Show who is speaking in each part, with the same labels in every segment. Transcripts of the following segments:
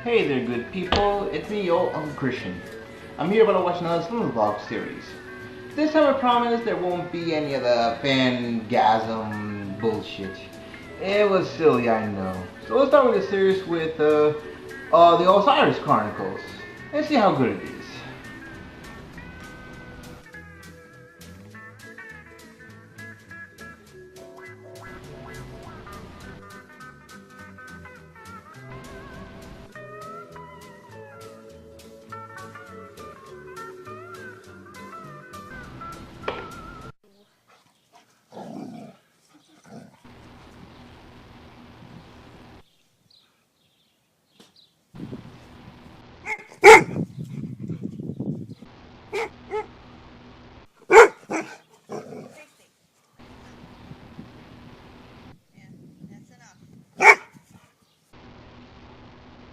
Speaker 1: Hey there, good people. It's me, yo, Uncle Christian. I'm here about to watch another Slendervlog series. This time I promise there won't be any of the fangasm bullshit. It was silly, I know. So let's start with the series with the Osiris Chronicles. Let's see how good it is.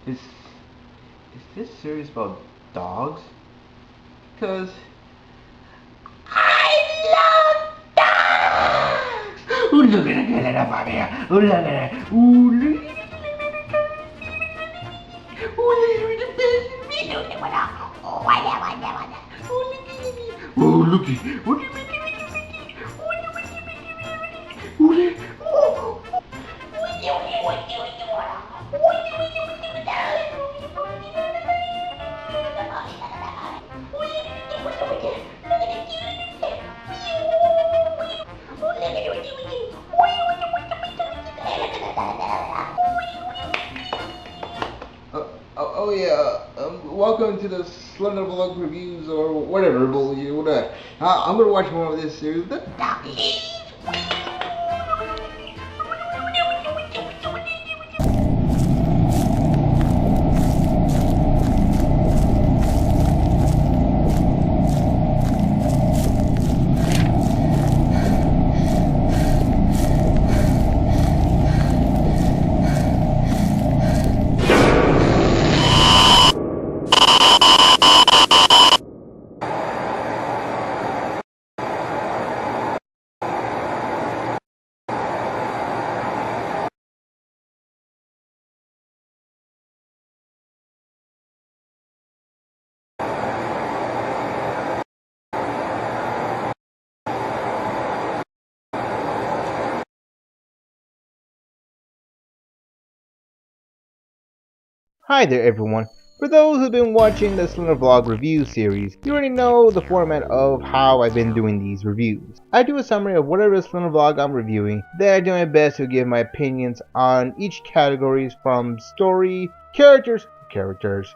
Speaker 1: Is this series about dogs? Because I love dogs! Ooh, look at that little puppy! Ooh, look at that! Ooh, look at that! Ooh, look at that! Oh, look at Oh yeah, welcome to the Slendervlog reviews or whatever bullshit. I'm gonna watch more of this series. The doggies. Hi there everyone. For those who've been watching the Slendervlog review series, you already know the format of how I've been doing these reviews. I do a summary of whatever Slendervlog I'm reviewing, then I do my best to give my opinions on each categories from story, characters,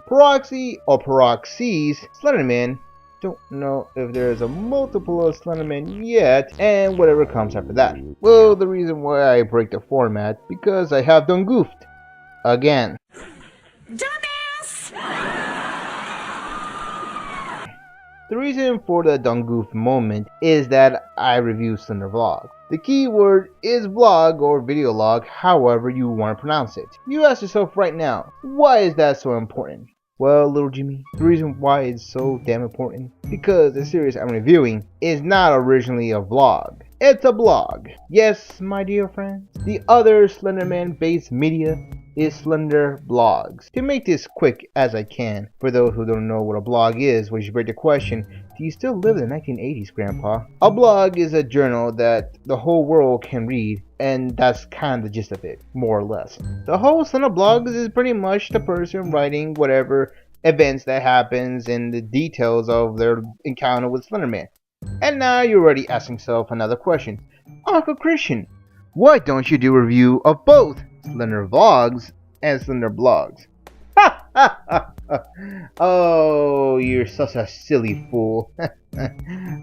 Speaker 1: proxy or proxies, Slenderman, don't know if there's a multiple of Slenderman yet, and whatever comes after that. Well, the reason why I break the format, because I have done goofed. Again. Dumbass! The reason for the Dungoof moment is that I review Slendervlog. The key word is vlog or video log, however you want to pronounce it. You ask yourself right now, why is that so important? Well, little Jimmy, the reason why it's so damn important, because the series I'm reviewing is not originally a vlog. It's a blog. Yes, my dear friends, the other Slenderman based media is Slendervlogs. To make this quick as I can, for those who don't know what a blog is, we should break the question, do you still live in the 1980s, Grandpa? A blog is a journal that the whole world can read, and that's kind of the gist of it, more or less. The whole Slenderblogs is pretty much the person writing whatever events that happens and the details of their encounter with Slenderman. And now you're already asking yourself another question. Uncle Christian, why don't you do a review of both Slendervlogs and Slenderblogs? Ha ha ha ha! Oh, you're such a silly fool.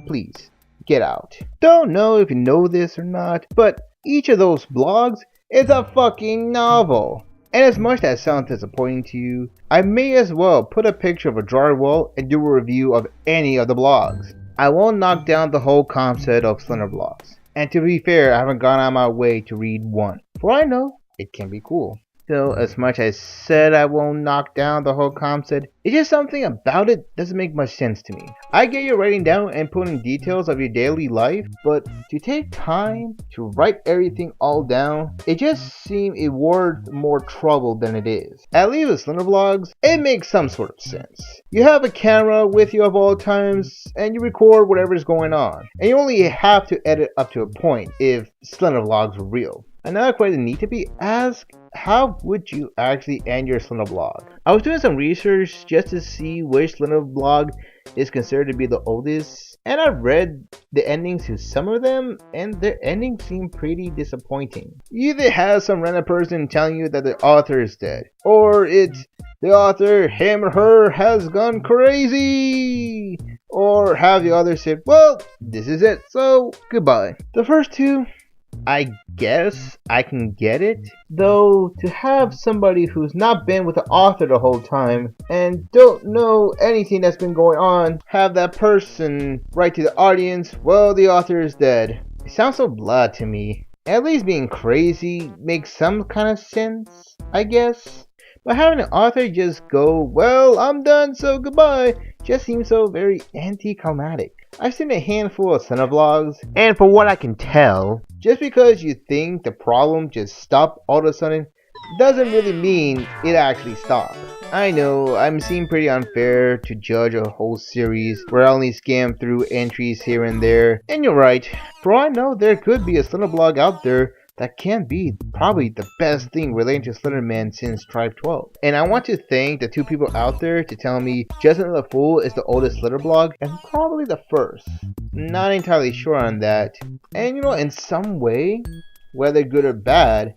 Speaker 1: Please, get out. Don't know if you know this or not, but each of those blogs is a fucking novel. And as much as that sounds disappointing to you, I may as well put a picture of a drywall and do a review of any of the blogs. I won't knock down the whole concept of Slenderblogs. And to be fair, I haven't gone out of my way to read one. For I know, it can be cool. So as much as I said I won't knock down the whole concept, it's just something about it doesn't make much sense to me. I get you writing down and putting details of your daily life, but to take time to write everything all down, it just seems it worth more trouble than it is. At least with Slendervlogs, it makes some sort of sense. You have a camera with you at all times, and you record whatever is going on, and you only have to edit up to a point if Slendervlogs were real. Another question need to be asked: how would you actually end your Slendervlog? I was doing some research just to see which Slendervlog is considered to be the oldest, and I read the endings to some of them, and their endings seem pretty disappointing. You either have some random person telling you that the author is dead, or it's the author, him or her, has gone crazy, or have the author said, well, this is it, so goodbye. The first two, I guess I can get it, though to have somebody who's not been with the author the whole time and don't know anything that's been going on, have that person write to the audience, well, the author is dead. It sounds so blah to me. At least being crazy makes some kind of sense, I guess. But having an author just go, well, I'm done, so goodbye, just seems so very anticlimactic. I've seen a handful of Slendervlogs, and for what I can tell, just because you think the problem just stopped all of a sudden, doesn't really mean it actually stopped. I know, I'm seem pretty unfair to judge a whole series where I only scan through entries here and there, and you're right, for all I know there could be a Slendervlog out there that can be probably the best thing relating to Slenderman since Tribe 12. And I want to thank the two people out there to tell me Justin the Fool is the oldest Slendervlog and probably the first. Not entirely sure on that. And you know, in some way, whether good or bad,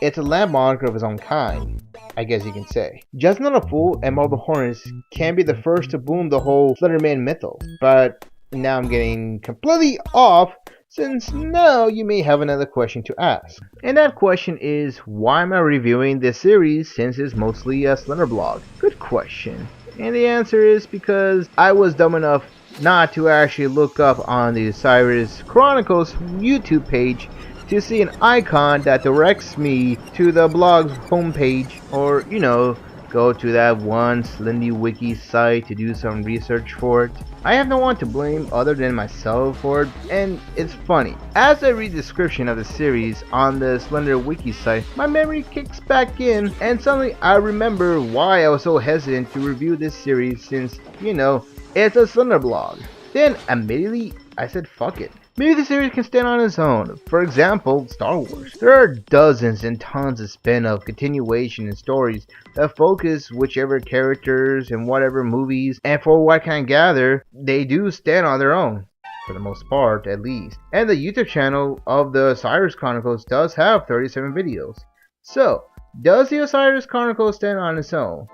Speaker 1: it's a landmark of its own kind, I guess you can say. Justin the Fool and Marble Hornets can be the first to boom the whole Slenderman mythos, but now I'm getting completely off, since now you may have another question to ask. And that question is, why am I reviewing this series since it's mostly a Slendervlog? Good question. And the answer is because I was dumb enough not to actually look up on the Osiris Chronicles YouTube page to see an icon that directs me to the blog's homepage, or you know, go to that one Slendy site to do some research for it. I have no one to blame other than myself for it, and it's funny. As I read the description of the series on the Slender Wiki site, my memory kicks back in, and suddenly I remember why I was so hesitant to review this series since, you know, it's a Slendervlog. Then immediately I said fuck it. Maybe the series can stand on its own. For example, Star Wars. There are dozens and tons of spin-off, continuation, and stories that focus whichever characters and whatever movies, and for what I can gather, they do stand on their own. For the most part, at least. And the YouTube channel of the Osiris Chronicles does have 37 videos. So, does the Osiris Chronicles stand on its own?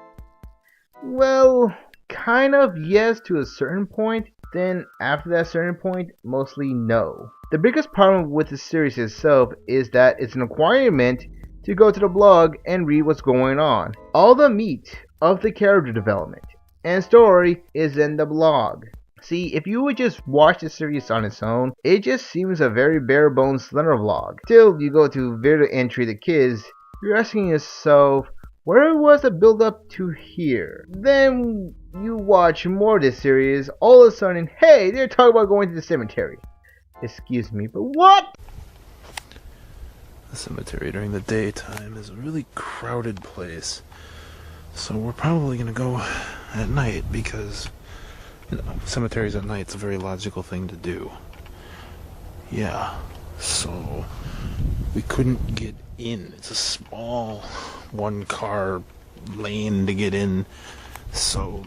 Speaker 1: Well, kind of yes to a certain point. Then after that certain point, mostly no. The biggest problem with the series itself is that it's an requirement to go to the blog and read what's going on. All the meat of the character development and story is in the blog. See, if you would just watch the series on its own, it just seems a very bare bones Slendervlog. Till you go to video entry the kids, you're asking yourself, where was the build up to here? Then you watch more of this series, all of a sudden, hey, they're talking about going to the cemetery. Excuse me, but what?
Speaker 2: The cemetery during the daytime is a really crowded place. So we're probably gonna go at night because, you know, cemeteries at night is a very logical thing to do. Yeah, so we couldn't get in. It's a small one-car lane to get in, so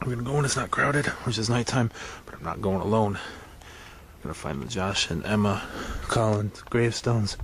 Speaker 2: we're gonna go when it's not crowded, which is nighttime, but I'm not going alone. I'm gonna find the Josh and Emma Collins gravestones.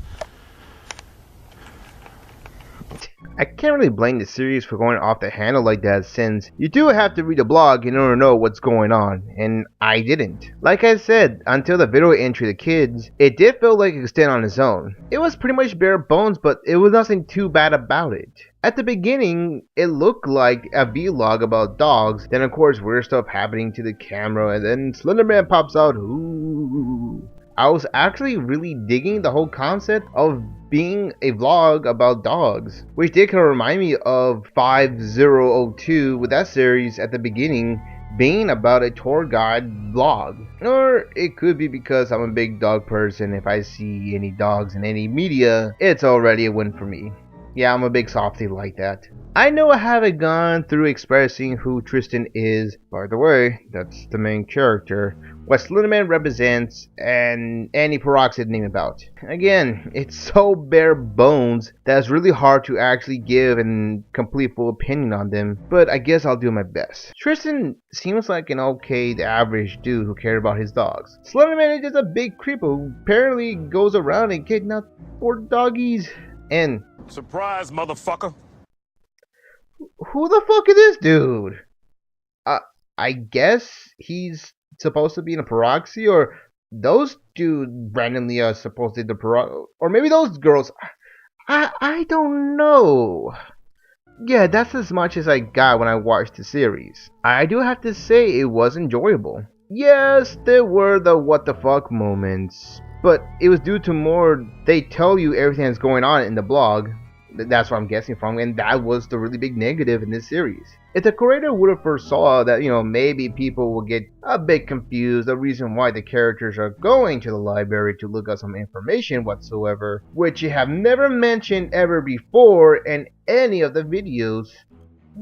Speaker 1: I can't really blame the series for going off the handle like that, since you do have to read the blog in order to know what's going on, and I didn't. Like I said, until the video entry the kids, it did feel like it could stand on its own. It was pretty much bare bones, but it was nothing too bad about it. At the beginning, it looked like a vlog about dogs, then of course weird stuff happening to the camera, and then Slenderman pops out, ooh. I was actually really digging the whole concept of being a vlog about dogs, which did kind of remind me of 5002 with that series at the beginning being about a tour guide vlog. Or it could be because I'm a big dog person. If I see any dogs in any media, it's already a win for me. Yeah, I'm a big softie like that. I know I haven't gone through expressing who Tristan is. By the way, that's the main character, what Slenderman represents, and any peroxide name about. Again, it's so bare bones that it's really hard to actually give a complete full opinion on them, but I guess I'll do my best. Tristan seems like an okay average dude who cares about his dogs. Slenderman is just a big creeper who apparently goes around and kidnaps poor doggies. And
Speaker 3: surprise, motherfucker.
Speaker 1: Who the fuck is this dude? I guess he's supposed to be in a peroxy, or those dudes randomly are supposed to be the peroxy, or maybe those girls. I don't know. Yeah, that's as much as I got when I watched the series. I do have to say it was enjoyable. Yes, there were the what the fuck moments, but it was due to more they tell you everything that's going on in the blog. That's what I'm guessing from, and that was the really big negative in this series. If the creator would have foresaw that, maybe people will get a bit confused, the reason why the characters are going to the library to look up some information whatsoever, which you have never mentioned ever before in any of the videos,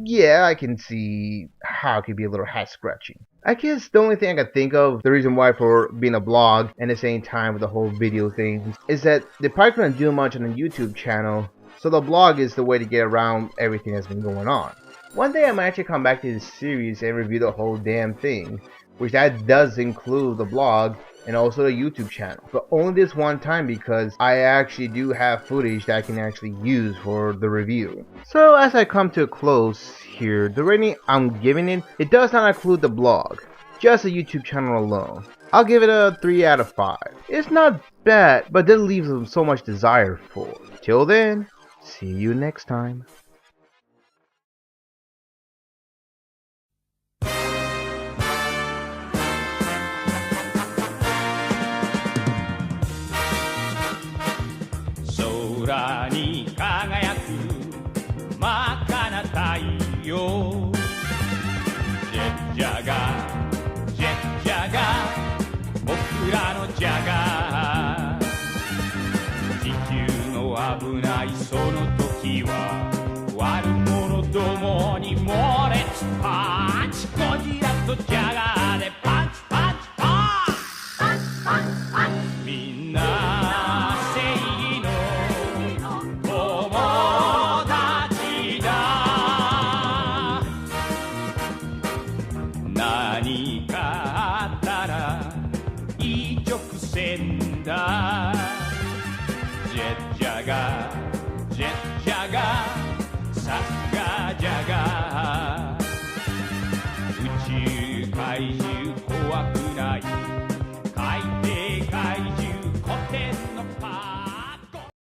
Speaker 1: yeah, I can see how it could be a little hat scratching. I guess the only thing I could think of, the reason why for being a blog and the same time with the whole video thing, is that they probably couldn't do much on the YouTube channel. So the blog is the way to get around everything that's been going on. One day I might actually come back to this series and review the whole damn thing, which that does include the blog and also the YouTube channel. But only this one time, because I actually do have footage that I can actually use for the review. So as I come to a close here, the rating I'm giving it does not include the blog, just the YouTube channel alone. I'll give it a 3 out of 5. It's not bad, but that leaves them so much desire for. Till then, see you next time.
Speaker 4: Sora ni kagayaku makana taiyo. Jet jaga, bokura no jaga. 地球の危ないその時は悪者どもに猛烈パンチゴジラとジャ